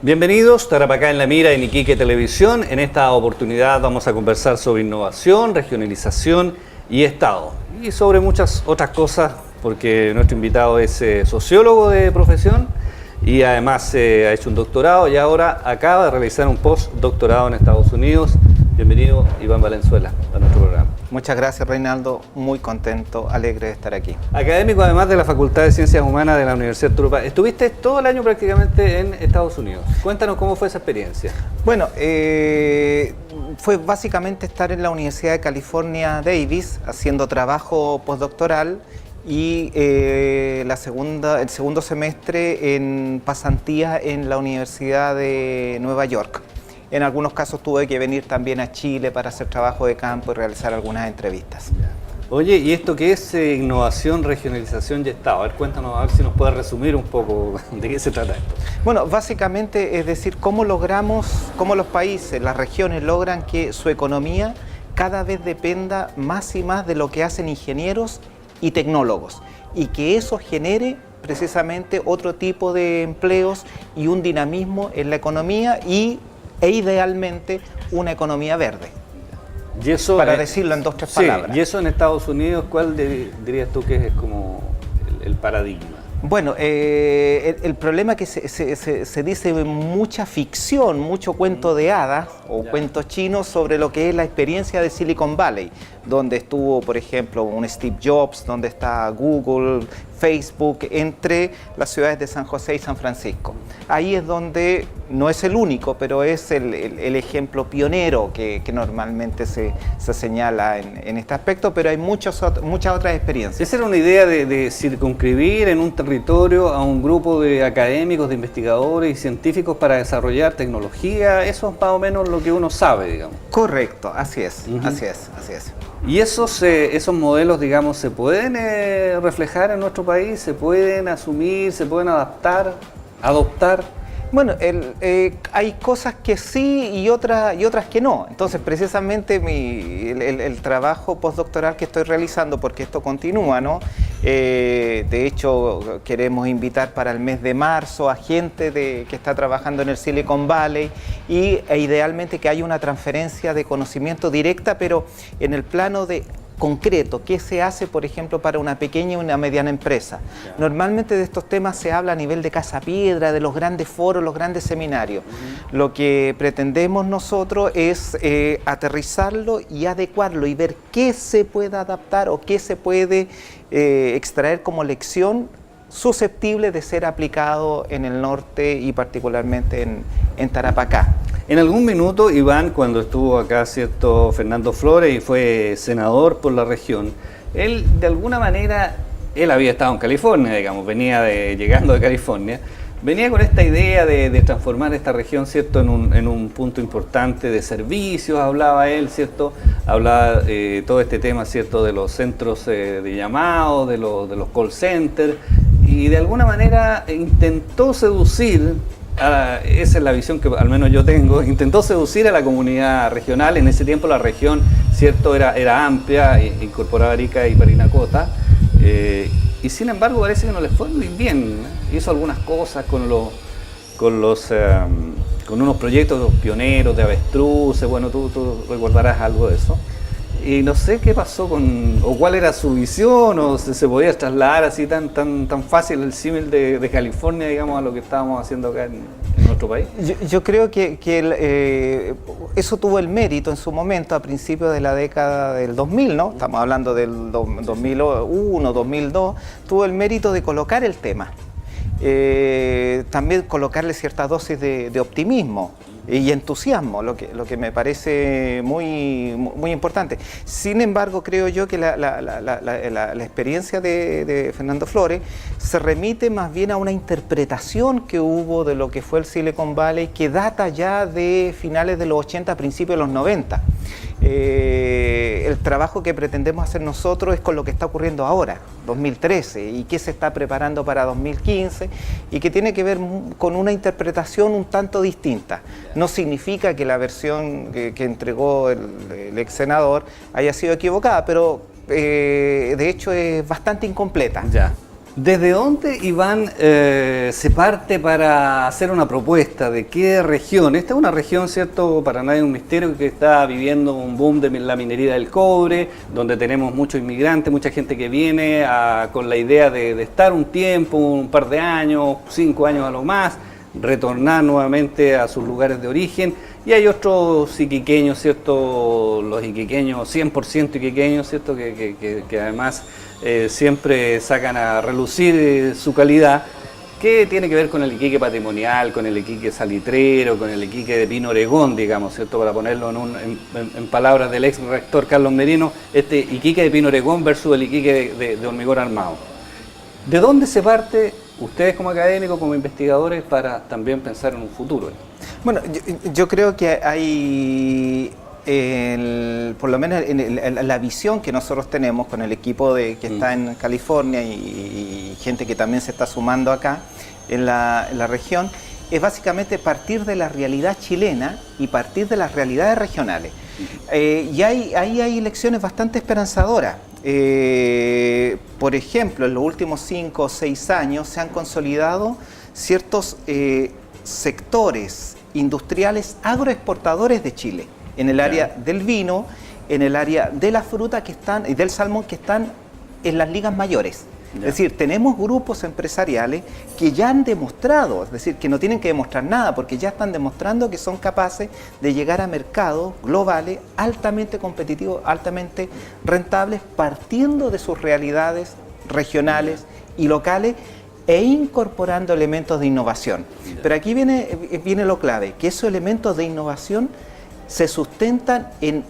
Bienvenidos, Tarapacá en la Mira, en Iquique Televisión. En esta oportunidad vamos a conversar sobre innovación, regionalización y Estado. Y sobre muchas otras cosas, porque nuestro invitado es sociólogo de profesión y además ha hecho un doctorado y ahora acaba de realizar un postdoctorado en Estados Unidos. Bienvenido, Iván Valenzuela, a nuestro programa. Muchas gracias, Reinaldo. Muy contento, alegre de estar aquí. Académico, además de la Facultad de Ciencias Humanas de la Universidad de Tarapacá. Estuviste todo el año prácticamente en Estados Unidos. Cuéntanos cómo fue esa experiencia. Bueno, fue básicamente estar en la Universidad de California, Davis, haciendo trabajo postdoctoral y el segundo semestre en pasantía en la Universidad de Nueva York. En algunos casos tuve que venir también a Chile para hacer trabajo de campo y realizar algunas entrevistas. Oye, ¿y esto qué es innovación, regionalización y Estado? A ver, cuéntanos, a ver si nos puedes resumir un poco de qué se trata esto. Bueno, básicamente es decir, cómo los países, las regiones logran que su economía cada vez dependa más y más de lo que hacen ingenieros y tecnólogos y que eso genere precisamente otro tipo de empleos y un dinamismo en la economía e idealmente una economía verde. Y eso, para decirlo en 2 o 3 palabras. Y eso en Estados Unidos, ¿cuál dirías tú que es como el paradigma? Bueno, el problema es que se dice mucha ficción, mucho cuento de hadas o cuentos chinos sobre lo que es la experiencia de Silicon Valley, donde estuvo, por ejemplo, un Steve Jobs, donde está Google, Facebook, entre las ciudades de San José y San Francisco. Ahí es donde, no es el único, pero es el ejemplo pionero que normalmente se señala en este aspecto, pero hay muchas otras experiencias. Esa era una idea de circunscribir en un territorio a un grupo de académicos, de investigadores y científicos para desarrollar tecnología. Eso es más o menos lo que uno sabe, digamos. Correcto, así es, así es. ¿Y esos modelos, digamos, se pueden reflejar en nuestro país? ¿Se pueden asumir? ¿Se pueden adoptar? Bueno, hay cosas que sí y otras que no. Entonces, precisamente el trabajo postdoctoral que estoy realizando, porque esto continúa, ¿no? De hecho, queremos invitar para el mes de marzo a gente que está trabajando en el Silicon Valley e idealmente que haya una transferencia de conocimiento directa, pero en el plano de concreto, ¿qué se hace, por ejemplo, para una pequeña y una mediana empresa? Normalmente de estos temas se habla a nivel de Casa Piedra, de los grandes foros, los grandes seminarios. Lo que pretendemos nosotros es aterrizarlo y adecuarlo y ver qué se puede adaptar o qué se puede extraer como lección susceptible de ser aplicado en el norte y particularmente en Tarapacá. En algún minuto, Iván, cuando estuvo acá, ¿cierto?, Fernando Flores y fue senador por la región, él de alguna manera, él había estado en California, digamos, llegando de California, venía con esta idea de transformar esta región, ¿cierto?, en un punto importante de servicios, hablaba él, ¿cierto?, hablaba todo este tema, ¿cierto?, de los centros de llamado, de los call centers, y de alguna manera intentó seducir, esa es la visión que al menos yo tengo, intentó seducir a la comunidad regional. En ese tiempo la región, ¿cierto?, era amplia, incorporaba Arica y Parinacota, y sin embargo parece que no les fue muy bien. Hizo algunas cosas con unos proyectos pioneros de avestruces, bueno, tú recordarás algo de eso. Y no sé qué pasó o cuál era su visión, o se podía trasladar así tan fácil el símil de California, digamos, a lo que estábamos haciendo acá en nuestro país. Yo creo que eso tuvo el mérito en su momento, a principios de la década del 2000, ¿no? Estamos hablando del 2001, 2002, tuvo el mérito de colocar el tema. También colocarle cierta dosis de optimismo y entusiasmo, lo que me parece muy importante. Sin embargo, creo yo que la experiencia de Fernando Flores se remite más bien a una interpretación que hubo de lo que fue el Silicon Valley, que data ya de finales de los 80, principios de los 90. El trabajo que pretendemos hacer nosotros es con lo que está ocurriendo ahora, 2013, y que se está preparando para 2015, y que tiene que ver con una interpretación un tanto distinta. No significa que la versión que entregó el ex senador haya sido equivocada, pero de hecho es bastante incompleta. Ya. ¿Desde dónde, Iván, se parte para hacer una propuesta? ¿De qué región? Esta es una región, ¿cierto? Para nadie es un misterio, que está viviendo un boom de la minería del cobre, donde tenemos muchos inmigrantes, mucha gente que viene con la idea de estar un tiempo, un par de años, 5 años a lo más, retornar nuevamente a sus lugares de origen. Y hay otros iquiqueños, ¿cierto? Los iquiqueños, 100% iquiqueños, ¿cierto? Que además siempre sacan a relucir su calidad, que tiene que ver con el iquique patrimonial, con el iquique salitrero, con el iquique de Pino Oregón, digamos, ¿cierto? Para ponerlo en palabras del ex rector Carlos Merino, este iquique de Pino Oregón versus el iquique de hormigón armado. ¿De dónde se parte, ustedes como académicos, como investigadores, para también pensar en un futuro? Bueno, yo creo que hay, por lo menos en la visión que nosotros tenemos con el equipo que está en California y gente que también se está sumando acá en la región, es básicamente partir de la realidad chilena y partir de las realidades regionales. Y ahí hay lecciones bastante esperanzadoras. Por ejemplo, en los últimos 5 o 6 años se han consolidado ciertos sectores industriales agroexportadores de Chile, en el área del vino, en el área de la fruta y del salmón, que están en las ligas mayores. Es decir, tenemos grupos empresariales que ya han demostrado, es decir, que no tienen que demostrar nada, porque ya están demostrando que son capaces de llegar a mercados globales altamente competitivos, altamente rentables, partiendo de sus realidades regionales y locales, e incorporando elementos de innovación. Pero aquí viene lo clave, que esos elementos de innovación se sustentan en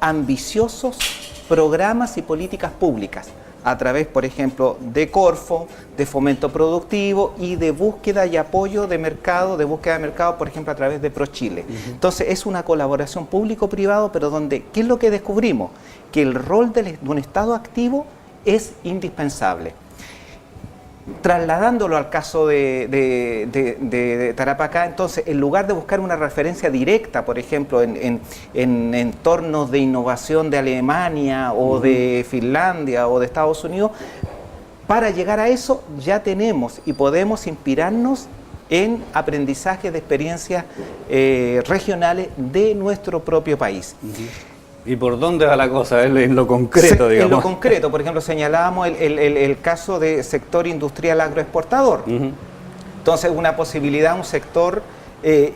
ambiciosos programas y políticas públicas, a través, por ejemplo, de Corfo, de fomento productivo y de búsqueda y apoyo de mercado, por ejemplo, a través de ProChile. Entonces, es una colaboración público-privado, pero donde, ¿qué es lo que descubrimos? Que el rol de un Estado activo es indispensable. Trasladándolo al caso de Tarapacá, entonces, en lugar de buscar una referencia directa, por ejemplo, en entornos de innovación de Alemania o de Finlandia o de Estados Unidos, para llegar a eso ya tenemos y podemos inspirarnos en aprendizaje de experiencias regionales de nuestro propio país. ¿Y por dónde va la cosa? En lo concreto, digamos. En lo concreto, por ejemplo, señalábamos el caso de sector industrial agroexportador. Entonces, una posibilidad, un sector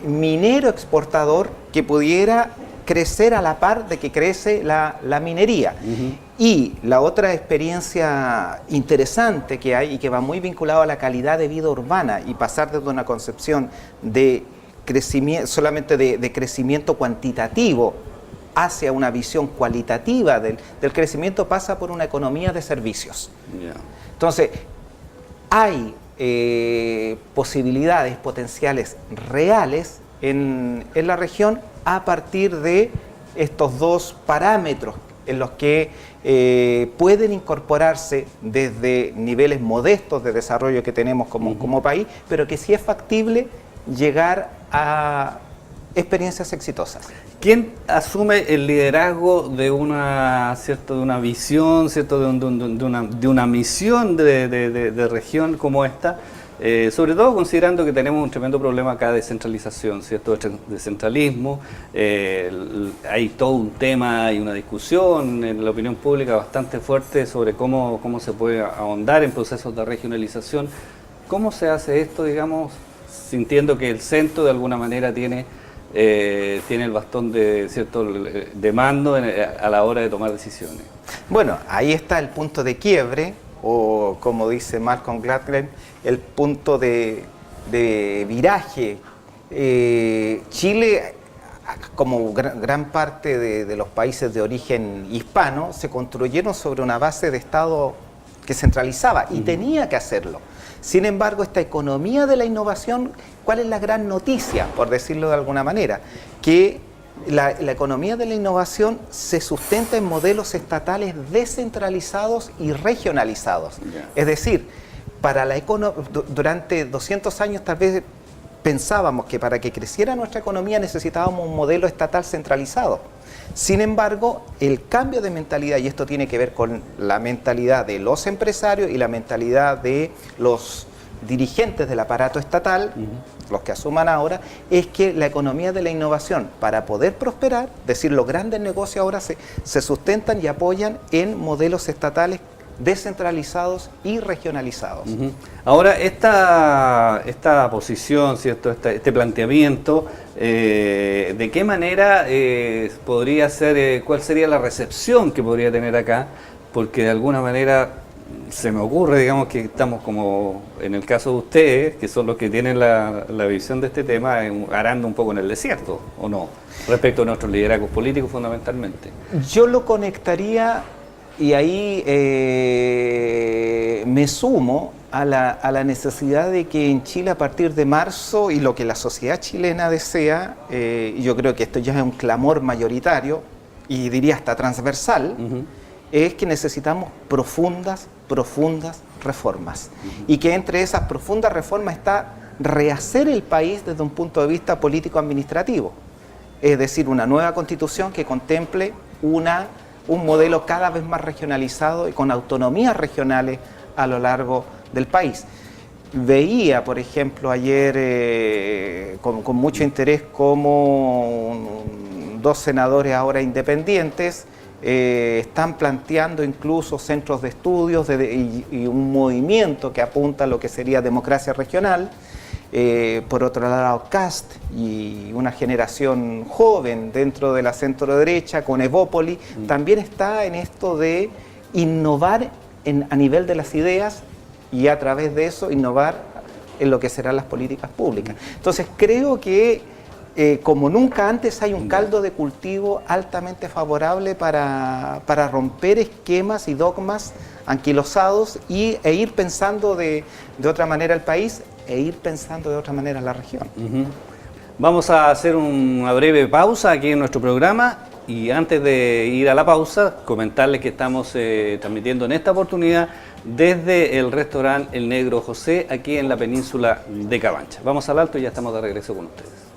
minero exportador que pudiera crecer a la par de que crece la minería. Y la otra experiencia interesante que hay y que va muy vinculada a la calidad de vida urbana y pasar desde una concepción de crecimiento, solamente de crecimiento cuantitativo, hacia una visión cualitativa del crecimiento, pasa por una economía de servicios. Entonces, hay posibilidades potenciales reales en la región a partir de estos dos parámetros en los que pueden incorporarse desde niveles modestos de desarrollo que tenemos como país, pero que sí es factible llegar a experiencias exitosas. ¿Quién asume el liderazgo de una visión, ¿cierto? de una misión de región como esta? Sobre todo considerando que tenemos un tremendo problema acá de descentralización, ¿cierto? De centralismo. Hay todo un tema y una discusión en la opinión pública bastante fuerte sobre cómo se puede ahondar en procesos de regionalización. ¿Cómo se hace esto, digamos, sintiendo que el centro de alguna manera tiene el bastón de mando a la hora de tomar decisiones? Bueno, ahí está el punto de quiebre, o como dice Malcolm Gladwell, el punto de viraje. Chile, como gran parte de los países de origen hispano, se construyeron sobre una base de Estado que centralizaba y tenía que hacerlo. Sin embargo, esta economía de la innovación, ¿cuál es la gran noticia, por decirlo de alguna manera? Que la economía de la innovación se sustenta en modelos estatales descentralizados y regionalizados. Es decir, durante 200 años tal vez pensábamos que para que creciera nuestra economía necesitábamos un modelo estatal centralizado. Sin embargo, el cambio de mentalidad, y esto tiene que ver con la mentalidad de los empresarios y la mentalidad de los dirigentes del aparato estatal, los que asuman ahora, es que la economía de la innovación, para poder prosperar, es decir, los grandes negocios ahora se sustentan y apoyan en modelos estatales descentralizados y regionalizados. Ahora, esta posición, ¿cierto? Este planteamiento, ¿de qué manera podría ser, cuál sería la recepción que podría tener acá? Porque de alguna manera se me ocurre, digamos, que estamos como, en el caso de ustedes, que son los que tienen la visión de este tema, arando un poco en el desierto, ¿o no? Respecto a nuestros liderazgos políticos fundamentalmente. Yo lo conectaría, y ahí me sumo a la necesidad de que en Chile a partir de marzo, y lo que la sociedad chilena desea, y yo creo que esto ya es un clamor mayoritario, y diría hasta transversal, es que necesitamos profundas reformas. Y que entre esas profundas reformas está rehacer el país desde un punto de vista político-administrativo. Es decir, una nueva constitución que contemple un modelo cada vez más regionalizado y con autonomías regionales a lo largo del país. Veía, por ejemplo, ayer con mucho interés cómo dos senadores ahora independientes están planteando incluso centros de estudios y un movimiento que apunta a lo que sería democracia regional. Por otro lado, Kast y una generación joven dentro de la centro derecha con Evópoli también está en esto de innovar a nivel de las ideas y a través de eso innovar en lo que serán las políticas públicas. Entonces creo que como nunca antes hay un caldo de cultivo altamente favorable para romper esquemas y dogmas anquilosados e ir pensando de otra manera el país e ir pensando de otra manera la región. Vamos a hacer una breve pausa aquí en nuestro programa y antes de ir a la pausa comentarles que estamos transmitiendo en esta oportunidad desde el restaurante El Negro José aquí en la península de Cabancha. Vamos al alto y ya estamos de regreso con ustedes.